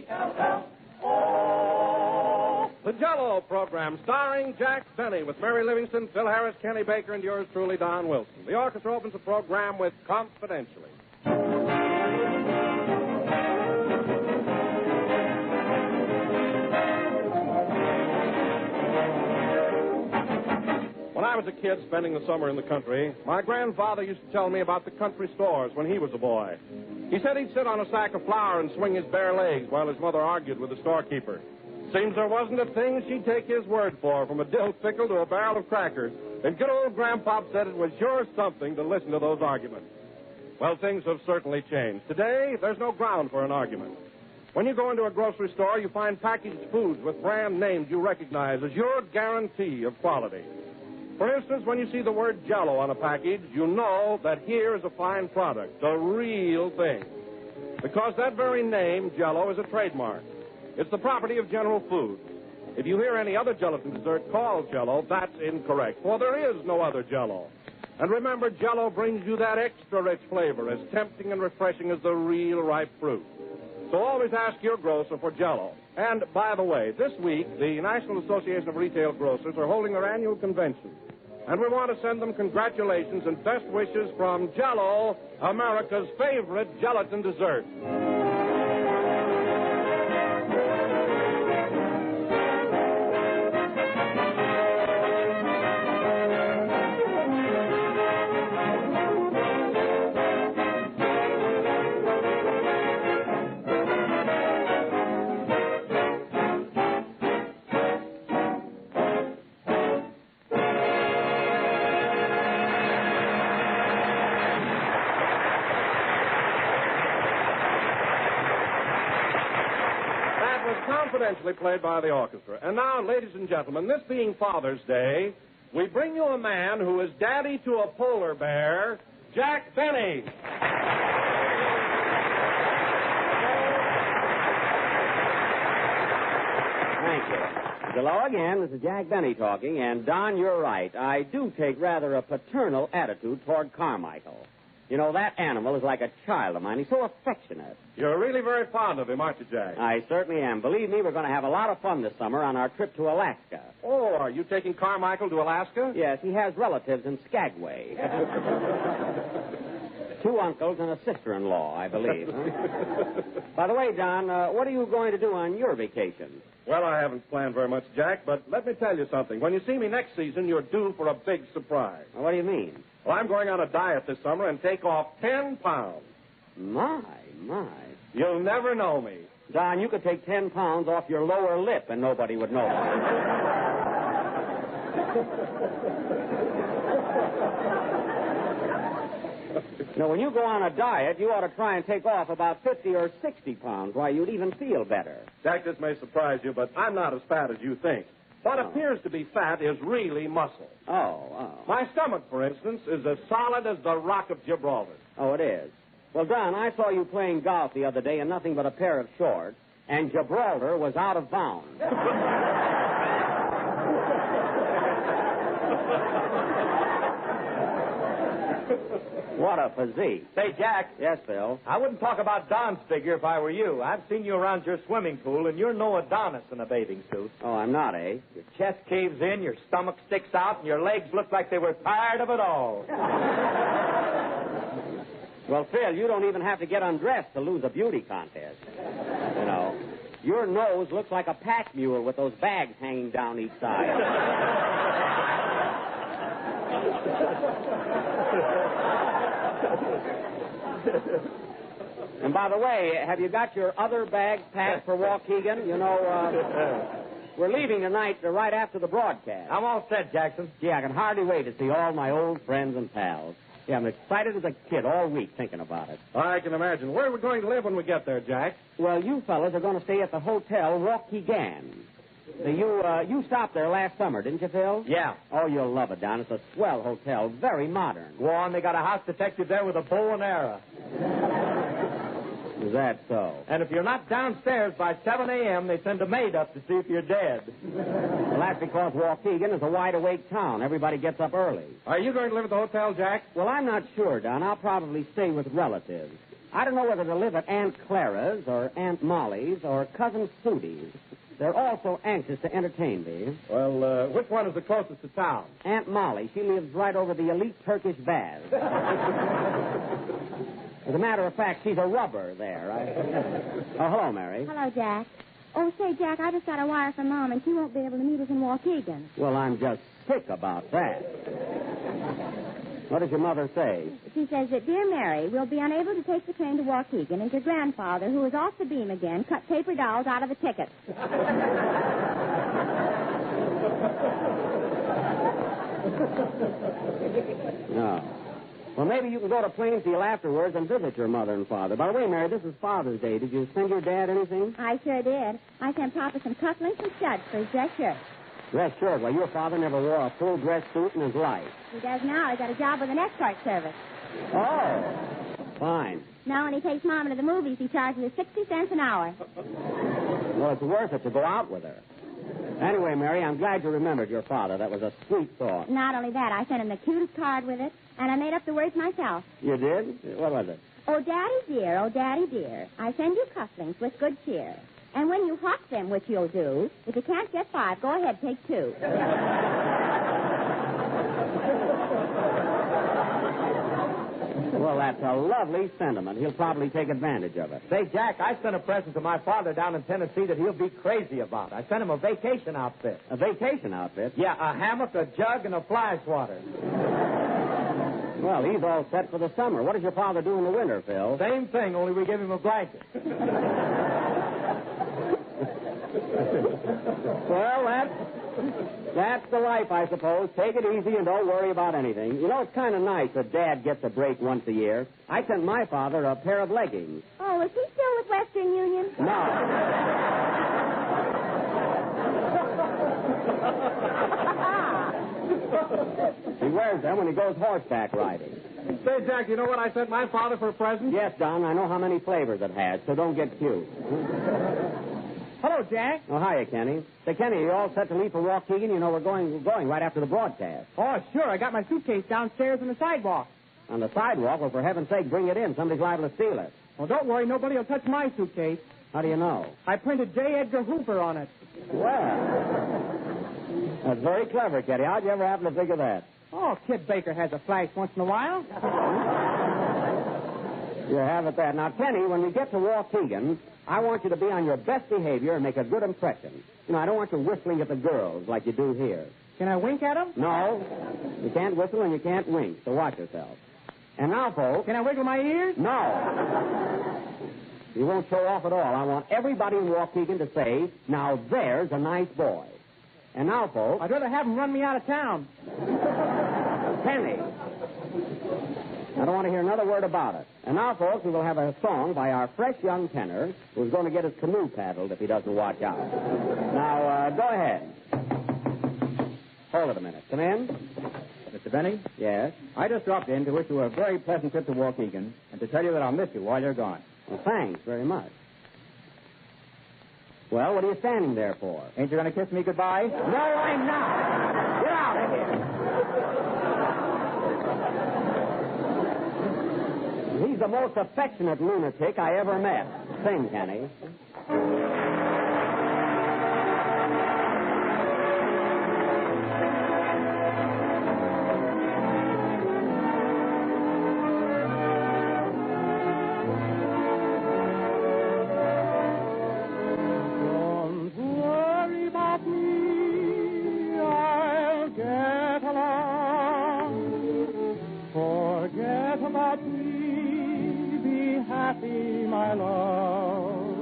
Jello. The Jello program, starring Jack Benny with Mary Livingston, Phil Harris, Kenny Baker, and yours truly, Don Wilson. The orchestra opens the program with Confidentially. When I was a kid spending the summer in the country, my grandfather used to tell me about the country stores when he was a boy. He said he'd sit on a sack of flour and swing his bare legs while his mother argued with the storekeeper. Seems there wasn't a thing she'd take his word for, from a dill pickle to a barrel of crackers. And good old Grandpop said it was sure something to listen to those arguments. Well, things have certainly changed. Today, there's no ground for an argument. When you go into a grocery store, you find packaged foods with brand names you recognize as your guarantee of quality. For instance, when you see the word Jello on a package, you know that here is a fine product, the real thing. Because that very name, Jello, is a trademark. It's the property of General Foods. If you hear any other gelatin dessert called Jello, that's incorrect, for there is no other Jello. And remember, Jello brings you that extra rich flavor, as tempting and refreshing as the real ripe fruit. So always ask your grocer for Jello. And, by the way, this week, the National Association of Retail Grocers are holding their annual convention. And we want to send them congratulations and best wishes from Jello, America's favorite gelatin dessert. Confidentially played by the orchestra. And now, ladies and gentlemen, this being Father's Day, we bring you a man who is daddy to a polar bear, Jack Benny. Thank you. Hello again. This is Jack Benny talking, and Don, you're right. I do take rather a paternal attitude toward Carmichael. You know, that animal is like a child of mine. He's so affectionate. You're really very fond of him, aren't you, Jack? I certainly am. Believe me, we're going to have a lot of fun this summer on our trip to Alaska. Oh, are you taking Carmichael to Alaska? Yes, he has relatives in Skagway. 2 uncles and a sister-in-law, I believe. Huh? By the way, Don, what are you going to do on your vacation? Well, I haven't planned very much, Jack, but let me tell you something. When you see me next season, you're due for a big surprise. What do you mean? Well, I'm going on a diet this summer and take off 10 pounds. My. You'll never know me. Don, you could take 10 pounds off your lower lip and nobody would know it. Now, when you go on a diet, you ought to try and take off about 50 or 60 pounds. Why, you'd even feel better. Jack, this may surprise you, but I'm not as fat as you think. What appears to be fat is really muscle. Oh. My stomach, for instance, is as solid as the Rock of Gibraltar. Oh, it is. Well, Don, I saw you playing golf the other day in nothing but a pair of shorts, and Gibraltar was out of bounds. What a physique. Say, Jack. Yes, Phil? I wouldn't talk about Don's figure if I were you. I've seen you around your swimming pool, and you're no Adonis in a bathing suit. Oh, I'm not, eh? Your chest caves in, your stomach sticks out, and your legs look like they were tired of it all. Well, Phil, you don't even have to get undressed to lose a beauty contest. You know, your nose looks like a pack mule with those bags hanging down each side. And by the way, have you got your other bags packed for Waukegan? You know, we're leaving tonight right after the broadcast. I'm all set, Jackson. Gee, I can hardly wait to see all my old friends and pals. Yeah, I'm excited as a kid all week thinking about it. I can imagine. Where are we going to live when we get there, Jack? Well, you fellas are going to stay at the Hotel Waukegan. You stopped there last summer, didn't you, Phil? Yeah. Oh, you'll love it, Don. It's a swell hotel, very modern. Go on, they got a house detective there with a bow and arrow. Is that so? And if you're not downstairs by 7 a.m., they send a maid up to see if you're dead. Well, that's because Waukegan is a wide-awake town. Everybody gets up early. Are you going to live at the hotel, Jack? Well, I'm not sure, Don. I'll probably stay with relatives. I don't know whether to live at Aunt Clara's or Aunt Molly's or Cousin Sudie's. They're all so anxious to entertain me. Well, which one is the closest to town? Aunt Molly. She lives right over the elite Turkish baths. As a matter of fact, she's a rubber there. Oh, hello, Mary. Hello, Jack. Oh, say, Jack, I just got a wire from Mom, and she won't be able to meet us in Waukegan. Well, I'm just sick about that. What does your mother say? She says that, Dear Mary, we'll be unable to take the train to Waukegan, as your grandfather, who is off the beam again, cut paper dolls out of the tickets. No. Well, maybe you can go to Plainfield afterwards and visit your mother and father. By the way, Mary, this is Father's Day. Did you send your dad anything? I sure did. I sent Papa some cufflinks and studs for his dress shirt. Dress shirt? Well, your father never wore a full dress suit in his life. He does now. He got a job with an escort service. Oh. Fine. Now, when he takes Mom to the movies, he charges her 60 cents an hour. Well, it's worth it to go out with her. Anyway, Mary, I'm glad you remembered your father. That was a sweet thought. Not only that, I sent him the cutest card with it, and I made up the words myself. You did? What was it? Oh, Daddy dear, I send you cufflinks with good cheer. And when you hawk them, which you'll do, if you can't get 5, go ahead, take 2. Well, that's a lovely sentiment. He'll probably take advantage of it. Say, Jack, I sent a present to my father down in Tennessee that he'll be crazy about. I sent him a vacation outfit. A vacation outfit? Yeah, a hammock, a jug, and a fly swatter. Well, he's all set for the summer. What does your father do in the winter, Phil? Same thing, only we give him a blanket. Well, that's the life, I suppose. Take it easy and don't worry about anything. You know, it's kind of nice that Dad gets a break once a year. I sent my father a pair of leggings. Oh, is he still with Western Union? No. He wears them when he goes horseback riding. Say, Jack, you know what I sent my father for a present? Yes, Don, I know how many flavors it has, so don't get cute. Hello, Jack. Oh, hiya, Kenny. Say, Kenny, are you all set to leave for Waukegan? You know, we're going right after the broadcast. Oh, sure. I got my suitcase downstairs on the sidewalk. On the sidewalk? Well, for heaven's sake, bring it in. Somebody's liable to steal it. Well, don't worry. Nobody will touch my suitcase. How do you know? I printed J. Edgar Hoover on it. Well, that's very clever, Kenny. How'd you ever happen to figure that? Oh, Kid Baker has a flash once in a while. You have it there. Now, Kenny, when we get to Waukegan, I want you to be on your best behavior and make a good impression. You know, I don't want you whistling at the girls like you do here. Can I wink at them? No. You can't whistle and you can't wink, so watch yourself. And now, folks... Can I wiggle my ears? No. You won't show off at all. I want everybody in Waukegan to say, now there's a nice boy. And now, folks... I'd rather have them run me out of town. Kenny. I don't want to hear another word about it. And now, folks, we will have a song by our fresh young tenor who's going to get his canoe paddled if he doesn't watch out. Now, go ahead. Hold it a minute. Come in. Mr. Benny? Yes? I just dropped in to wish you a very pleasant trip to Waukegan and to tell you that I'll miss you while you're gone. Well, thanks very much. Well, what are you standing there for? Ain't you going to kiss me goodbye? No, I'm not. Get out of here. He's the most affectionate lunatic I ever met. Sing, Kenny. Don't worry about me, I'll get along. Forget about me. Happy, my love.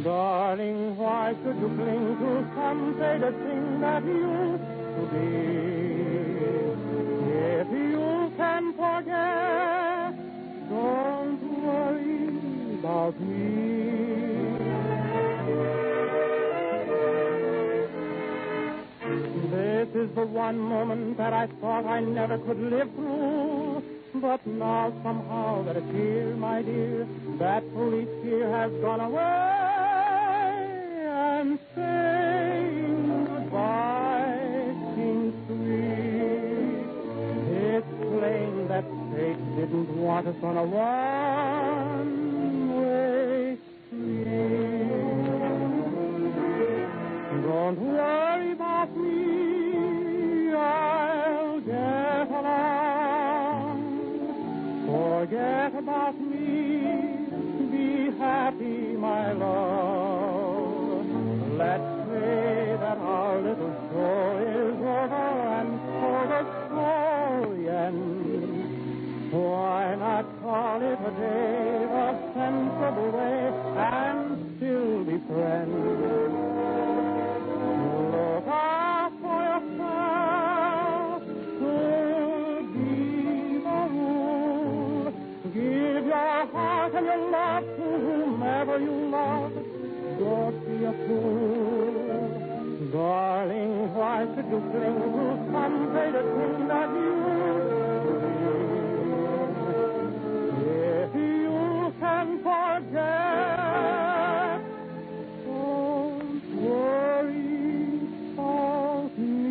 Darling, why should you cling to some faded thing that used to be? If you can forget, don't worry about me. This is the one moment that I thought I never could live through. But now somehow that it's here, my dear, that police fear has gone away, and saying goodbye seems sweet. It's plain that fate did didn't want us on a one-way street. Don't worry about me, I'll get along. Forget about me, be happy, my love. Let's say that our little show is over, and for the story ends, why not call it a day, a sensible way, and still be friends? Look out for yourself, could be the rule. Give your heart and your love to whomever you love. Don't be a fool. Darling, why should you cling to some faded thing that you if you can forget, don't worry about me.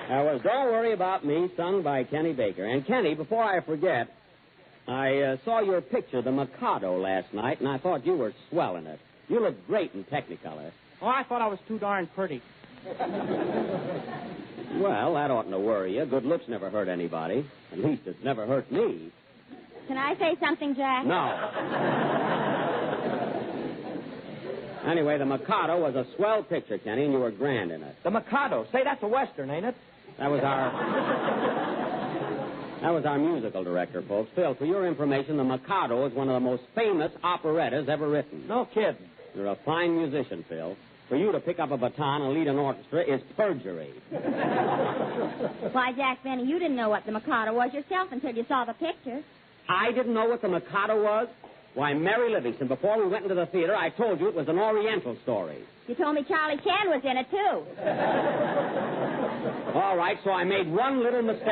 That was Don't Worry About Me, sung by Kenny Baker. And, Kenny, before I forget, I saw your picture, the Mikado, last night, and I thought you were swell in it. You look great in Technicolor. Oh, I thought I was too darn pretty. Well, that oughtn't to worry you. Good looks never hurt anybody. At least it's never hurt me. Can I say something, Jack? No. Anyway, the Mikado was a swell picture, Kenny, and you were grand in it. The Mikado. Say, that's a Western, ain't it? That was our musical director, folks. Phil, for your information, the Mikado is one of the most famous operettas ever written. No kidding. You're a fine musician, Phil. For you to pick up a baton and lead an orchestra is perjury. Why, Jack Benny, you didn't know what the Mikado was yourself until you saw the picture. I didn't know what the Mikado was? Why, Mary Livingston, before we went into the theater, I told you it was an Oriental story. You told me Charlie Chan was in it, too. All right, so I made one little mistake.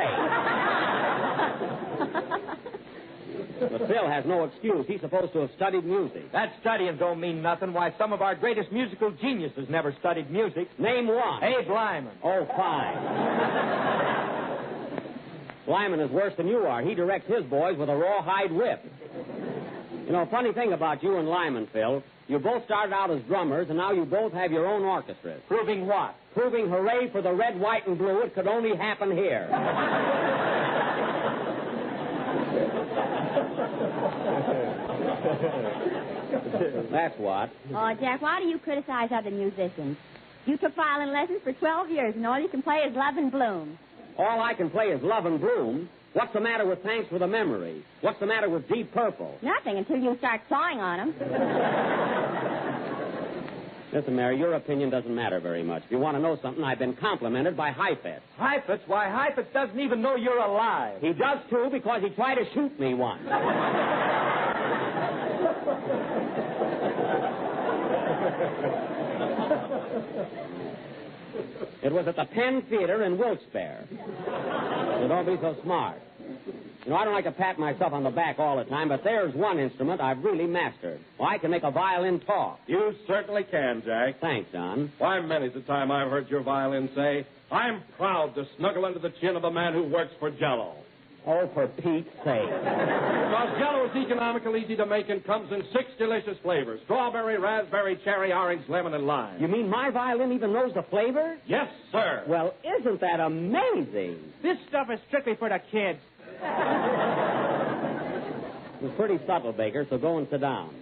But Phil has no excuse. He's supposed to have studied music. That studying don't mean nothing. Why, some of our greatest musical geniuses never studied music. Name one. Abe Lyman. Oh, fine. Lyman is worse than you are. He directs his boys with a rawhide whip. You know, funny thing about you and Lyman, Phil, you both started out as drummers, and now you both have your own orchestras. Proving what? Proving hooray for the red, white, and blue. It could only happen here. That's what. Oh, Jack, why do you criticize other musicians? You took violin lessons for 12 years, and all you can play is Love and Bloom. All I can play is Love and Bloom. What's the matter with Thanks for the Memory? What's the matter with Deep Purple? Nothing until you start sawing on them. Listen, Mary, your opinion doesn't matter very much. If you want to know something, I've been complimented by Heifetz. Heifetz? Why, Heifetz doesn't even know you're alive. He does, too, because he tried to shoot me once. It was at the Penn Theater in Wilkes-Barre. So don't be so smart. You know, I don't like to pat myself on the back all the time, but there's one instrument I've really mastered. Well, I can make a violin talk. You certainly can, Jack. Thanks, Don. Why, many's the time I've heard your violin say, I'm proud to snuggle under the chin of a man who works for Jello. Oh, for Pete's sake. Because Jello is economical, easy to make, and comes in 6 delicious flavors. Strawberry, raspberry, cherry, orange, lemon, and lime. You mean my violin even knows the flavor? Yes, sir. Well, isn't that amazing? This stuff is strictly for the kids. It was pretty subtle, Baker, so go and sit down.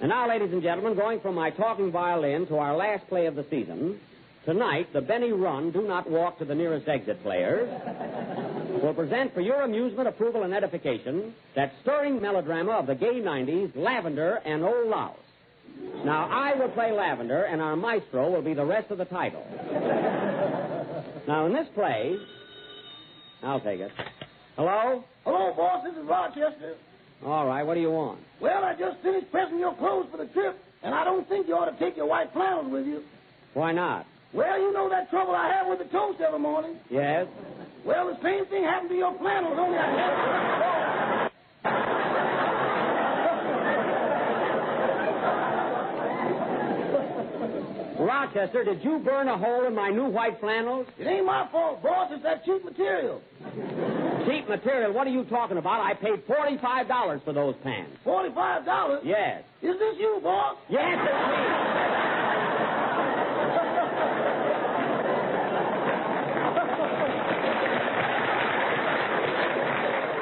And now, ladies and gentlemen, going from my talking violin to our last play of the season, tonight, the Benny Run Do Not Walk to the Nearest Exit players will present for your amusement, approval, and edification that stirring melodrama of the gay 90s, Lavender and Old Louse. Now, I will play Lavender, and our maestro will be the rest of the title. Now, in this play, I'll take it. Hello? Hello, boss. This is Rochester. All right, what do you want? Well, I just finished pressing your clothes for the trip, and I don't think you ought to take your white flannels with you. Why not? Well, you know that trouble I have with the toast every morning. Yes? Well, the same thing happened to your flannels, only I had... Rochester, did you burn a hole in my new white flannels? It ain't my fault, boss. It's that cheap material. Cheap material? What are you talking about? I paid $45 for those pants. $45? Yes. Is this you, boss? Yes, it's me.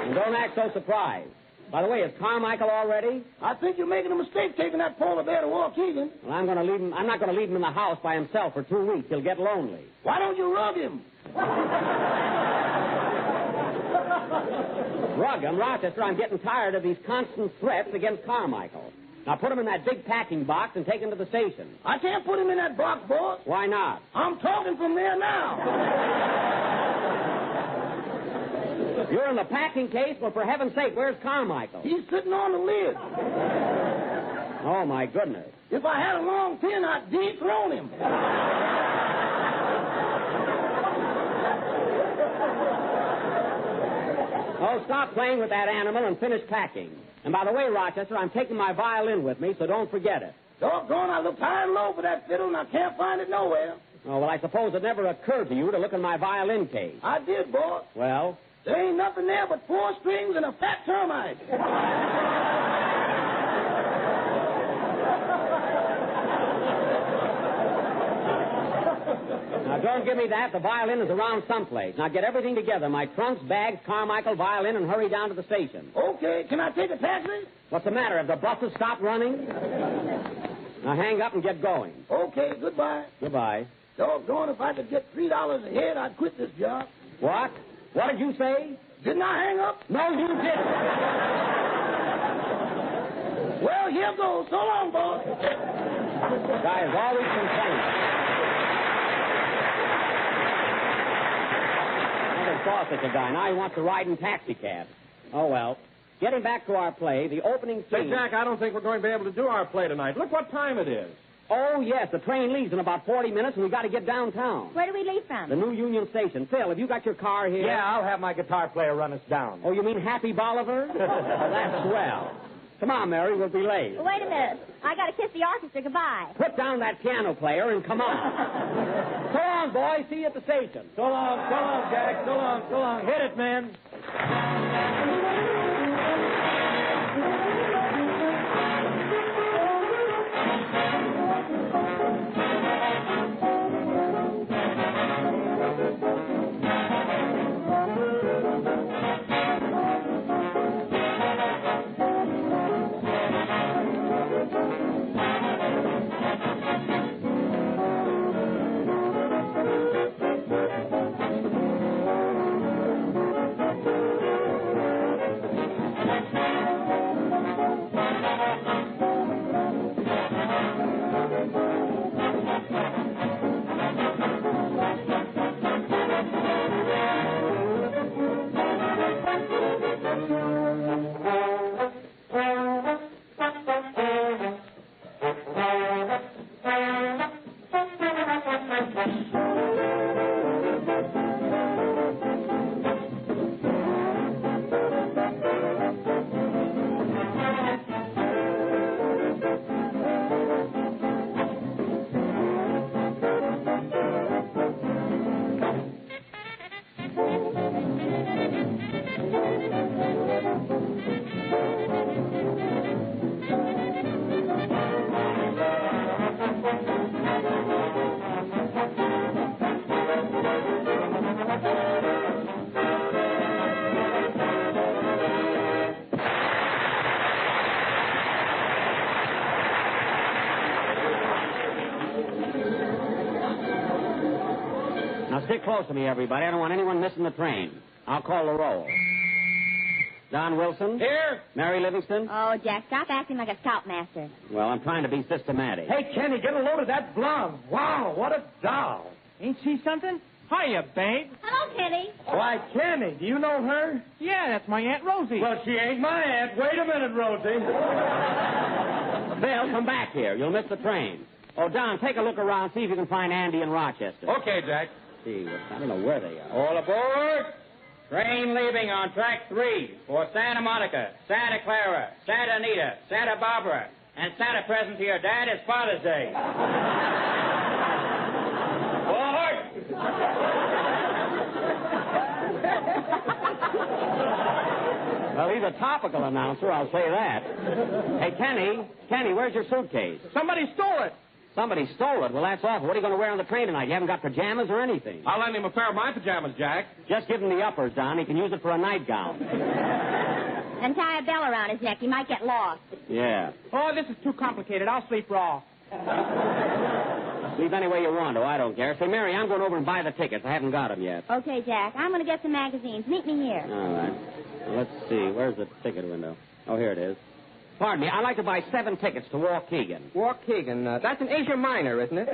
And don't act so surprised. By the way, is Carmichael all ready? I think you're making a mistake taking that polar bear to Waukegan. Well, I'm not going to leave him in the house by himself for 2 weeks. He'll get lonely. Why don't you rug him? Rug him, Rochester. I'm getting tired of these constant threats against Carmichael. Now put him in that big packing box and take him to the station. I can't put him in that box, boss. Why not? I'm talking from there now. You're in the packing case? Well, for heaven's sake, where's Carmichael? He's sitting on the lid. Oh, my goodness. If I had a long pin, I'd dethrone him. Oh, stop playing with that animal and finish packing. And by the way, Rochester, I'm taking my violin with me, so don't forget it. Doggone, I looked high and low for that fiddle, and I can't find it nowhere. Oh, well, I suppose it never occurred to you to look in my violin case. I did, boss. Well? There ain't nothing there but 4 strings and a fat termite. Now, don't give me that. The violin is around someplace. Now, get everything together. My trunks, bags, Carmichael, violin, and hurry down to the station. Okay, can I take a taxi? What's the matter? Have the buses stopped running? Now, hang up and get going. Okay, goodbye. Goodbye. Doggone, if I could get $3 a head, I'd quit this job. What? What did you say? Didn't I hang up? No, you didn't. Well, here goes. So long, boss. The guy is always complaining. Never saw such a guy. Now he wants to ride in taxicab. Oh, well. Getting back to our play, the opening scene... Say, Jack, I don't think we're going to be able to do our play tonight. Look what time it is. Oh, yes, the train leaves in about 40 minutes, and we've got to get downtown. Where do we leave from? The new Union Station. Phil, have you got your car here? Yeah, I'll have my guitar player run us down. Oh, you mean Happy Bolivar? Oh, that's swell. Come on, Mary, we'll be late. Wait a minute. I got to kiss the orchestra goodbye. Put down that piano player and come on. So long, boys. See you at the station. So long, Jack. So long. Hit it, man. Now, stick close to me, everybody. I don't want anyone missing the train. I'll call the roll. Don Wilson? Here. Mary Livingston? Oh, Jack, stop acting like a scoutmaster. Well, I'm trying to be systematic. Hey, Kenny, get a load of that blonde. Wow, what a doll. Ain't she something? Hiya, babe. Hello, Kenny. Why, Kenny, do you know her? Yeah, that's my Aunt Rosie. Well, she ain't my aunt. Wait a minute, Rosie. Bill, come back here. You'll miss the train. Oh, Don, take a look around, see if you can find Andy in Rochester. Okay, Jack. see. I don't know where they are. All aboard. Train leaving on track 3 for Santa Monica, Santa Clara, Santa Anita, Santa Barbara, and Santa present to your dad is Father's Day. Forward! Well, he's a topical announcer, I'll say that. Hey, Kenny, where's your suitcase? Somebody stole it. Somebody stole it. Well, that's awful. What are you going to wear on the train tonight? You haven't got pajamas or anything. I'll lend him a pair of my pajamas, Jack. Just give him the uppers, Don. He can use it for a nightgown. And tie a bell around his neck. He might get lost. Yeah. Oh, this is too complicated. I'll sleep raw. Sleep any way you want to. I don't care. Say, Mary, I'm going over and buy the tickets. I haven't got them yet. Okay, Jack. I'm going to get some magazines. Meet me here. All right. Well, let's see. Where's the ticket window? Oh, here it is. Pardon me. I'd like to buy 7 tickets to Waukegan. Waukegan. That's in Asia Minor, isn't it?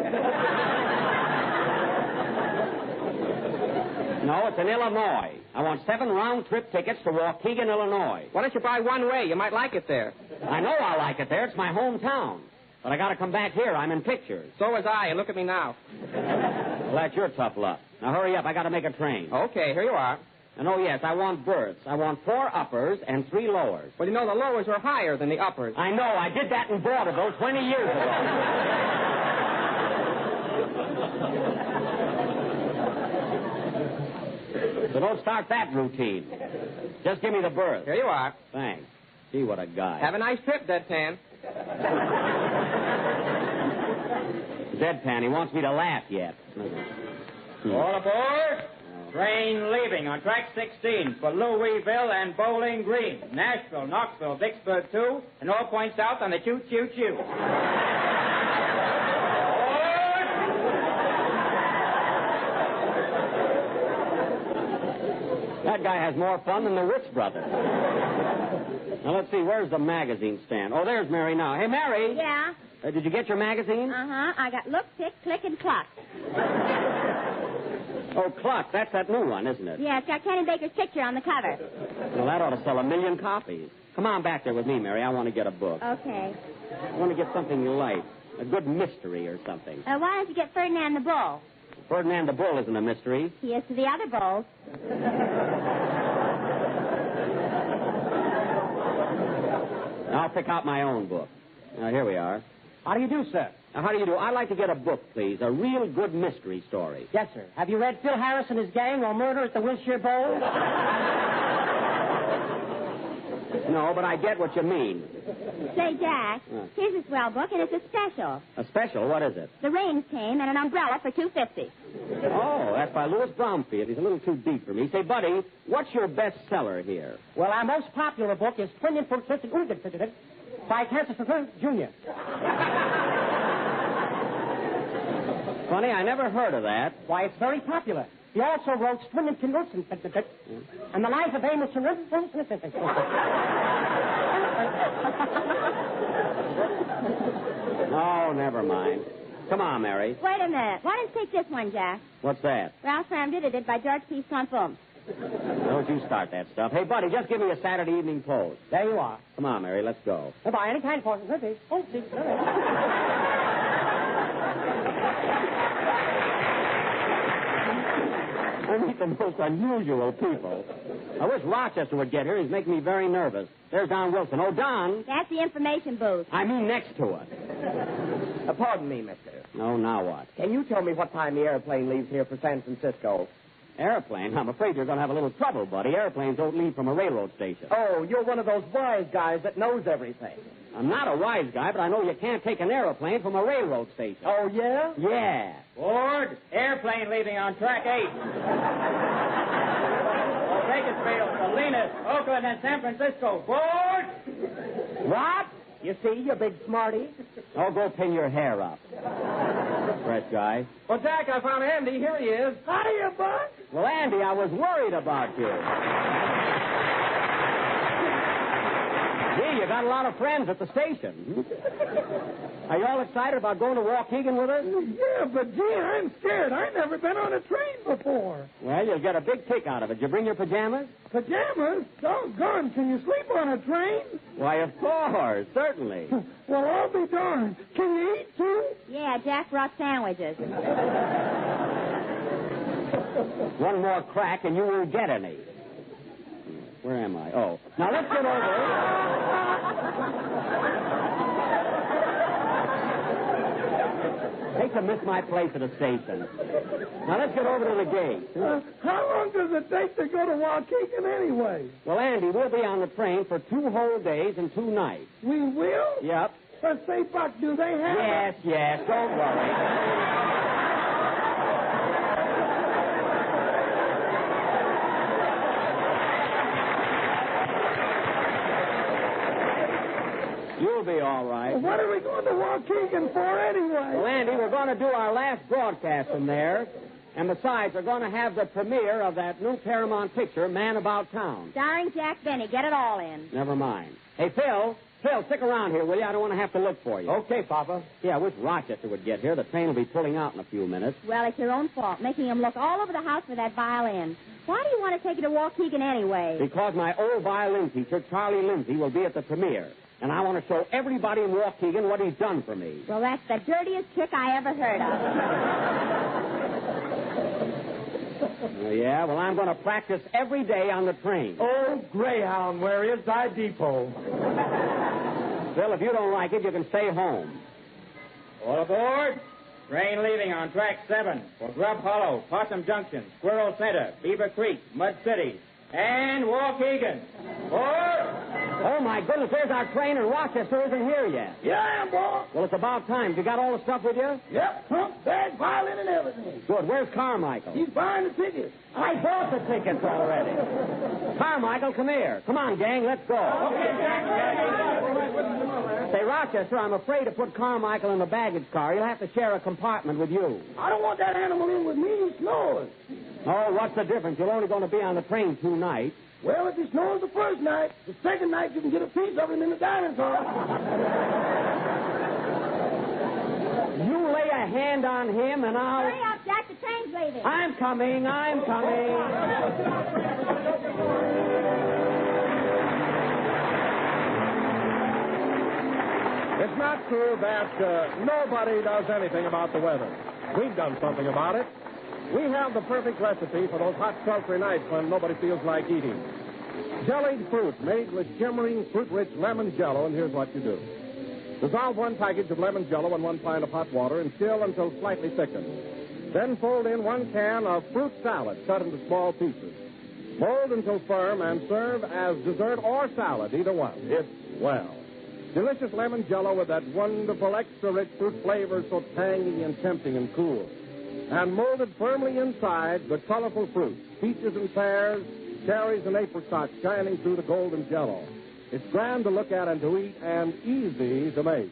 No, it's in Illinois. I want 7 round-trip tickets to Waukegan, Illinois. Why don't you buy one way? You might like it there. I know I'll like it there. It's my hometown. But I got to come back here. I'm in pictures. So was I, and look at me now. Well, that's your tough luck. Now, hurry up. I got to make a train. Okay, here you are. And, oh, yes, I want berths. I want 4 uppers and 3 lowers. Well, you know, the lowers are higher than the uppers. I know. I did that in vaudeville 20 years ago. So don't start that routine. Just give me the berth. Here you are. Thanks. Gee, what a guy. Have a nice trip, Deadpan. Deadpan, he wants me to laugh yet. All aboard. Train leaving on track 16 for Louisville and Bowling Green, Nashville, Knoxville, Vicksburg 2, and all points south on the choo-choo-choo. That guy has more fun than the Ritz brothers. Now, let's see, where's the magazine stand? Oh, there's Mary now. Hey, Mary. Yeah? Did you get your magazine? Uh-huh. I got Look, Pick, Click, and Cluck. Oh, Cluck. That's that new one, isn't it? Yeah, it's got Kenny Baker's picture on the cover. Well, that ought to sell 1 million copies. Come on back there with me, Mary. I want to get a book. Okay. I want to get something light. A good mystery or something. Why don't you get Ferdinand the Bull? Ferdinand the Bull isn't a mystery. He is to the other bulls. I'll pick out my own book. Now, here we are. How do you do, sir? Now, how do you do? I'd like to get a book, please. A real good mystery story. Yes, sir. Have you read Phil Harris and his gang or Murder at the Wilshire Bowl? No, but I get what you mean. Say, Jack, here's a swell book, and it's a special. A special? What is it? The rains came and an umbrella for $2.50. Oh, that's by Louis Bromfield. He's a little too deep for me. Say, buddy, what's your best seller here? Well, our most popular book is Twin Infiltration Ungenfitted by Kansas Jr. Funny, I never heard of that. Why, it's very popular. He also wrote Twin Infiltration and the Life of Amos Oh, never mind. Come on, Mary. Wait a minute. Why don't you take this one, Jack? What's that? Ralph Ram did it by George P. Swampum. Don't you start that stuff. Hey, buddy, just give me a Saturday Evening Post. There you are. Come on, Mary, let's go. Buy any kind of portion. Oh, see. I meet the most unusual people. I wish Rochester would get here. He's making me very nervous. There's Don Wilson. Oh, Don. That's the information booth. I mean next to it. Pardon me, mister. No, now what? Can you tell me what time the airplane leaves here for San Francisco? Airplane? I'm afraid you're going to have a little trouble, buddy. Airplanes don't leave from a railroad station. Oh, you're one of those wise guys that knows everything. I'm not a wise guy, but I know you can't take an airplane from a railroad station. Oh, yeah? Yeah. Board, airplane leaving on track 8. Bakersfield, Salinas, Oakland, and San Francisco. Board! What? You see, you big smarty. Oh, go pin your hair up. Fresh guy. Well, Jack, I found Andy. Here he is. Hiya, Buck. Well, Andy, I was worried about you. Gee, you got a lot of friends at the station. Are you all excited about going to Waukegan with us? Yeah, but gee, I'm scared. I've never been on a train before. Well, you'll get a big kick out of it. Did you bring your pajamas? Pajamas? Doggone, can you sleep on a train? Why, of course, certainly. Well, I'll be darned. Can you eat, too? Yeah, Jack brought sandwiches. One more crack and you won't get any. Where am I? Oh. Now, let's get over it. Hate to miss my place at the station. Now, let's get over to the gate. How long does it take to go to Waukegan anyway? Well, Andy, we'll be on the train for 2 whole days and 2 nights. We will? Yep. Say, Buck, do they have... Yes, don't worry. You'll be all right. Well, what are we going to Waukegan for anyway? Well, Andy, we're going to do our last broadcast from there. And besides, we're going to have the premiere of that new Paramount picture, Man About Town. Starring Jack Benny. Get it all in. Never mind. Hey, Phil, stick around here, will you? I don't want to have to look for you. Okay, Papa. Yeah, I wish Rochester would get here. The train will be pulling out in a few minutes. Well, it's your own fault, making him look all over the house for that violin. Why do you want to take it to Waukegan anyway? Because my old violin teacher, Charlie Lindsay, will be at the premiere. And I want to show everybody in Waukegan what he's done for me. Well, that's the dirtiest trick I ever heard of. Yeah, well, I'm going to practice every day on the train. Oh, Greyhound, where is thy depot? Phil, if you don't like it, you can stay home. All aboard. Train leaving on track 7 for Grub Hollow, Possum Junction, Squirrel Center, Beaver Creek, Mud City, and Waukegan. Oh, my goodness, there's our train, and Rochester isn't here yet. Yeah, I am, boy. Well, it's about time. You got all the stuff with you? Yep, trunk, bag, violin, and everything. Good. Where's Carmichael? He's buying the tickets. I bought the tickets already. Carmichael, come here. Come on, gang, let's go. Say, Rochester, I'm afraid to put Carmichael in the baggage car. He'll have to share a compartment with you. I don't want that animal in with me. He snores. Oh, what's the difference? You're only going to be on the train 2 nights. Well, if he snores the first night, the second night you can get a piece of him in the dining car. You lay a hand on him and I'll... Hurry up, Jack. The train's leaving. I'm coming. It's not true that nobody does anything about the weather. We've done something about it. We have the perfect recipe for those hot, sultry nights when nobody feels like eating. Jellied fruit made with shimmering, fruit-rich lemon Jello, and here's what you do. Dissolve 1 package of lemon Jello in 1 pint of hot water and chill until slightly thickened. Then fold in 1 can of fruit salad cut into small pieces. Mold until firm and serve as dessert or salad, either one. It's, well, delicious lemon Jello with that wonderful extra-rich fruit flavor so tangy and tempting and cool. And molded firmly inside the colorful fruit, peaches and pears, cherries and apricots shining through the golden Jello. It's grand to look at and to eat and easy to make.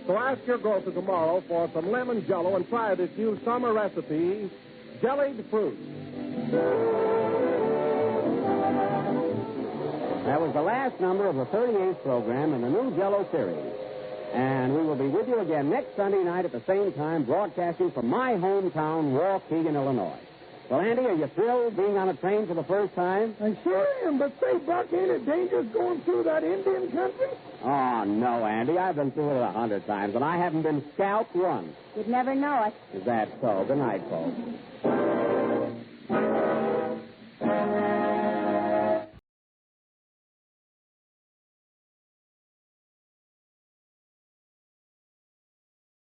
So ask your grocer tomorrow for some lemon Jello and try this new summer recipe, jellied fruit. That was the last number of the 38th program in the new Jello series. And we will be with you again next Sunday night at the same time, broadcasting from my hometown, Waukegan, Illinois. Well, Andy, are you thrilled being on a train for the first time? I sure am, but say, Buck, ain't it dangerous going through that Indian country? Oh, no, Andy. I've been through it 100 times, and I haven't been scalped once. You'd never know it. Is that so? Good night, folks.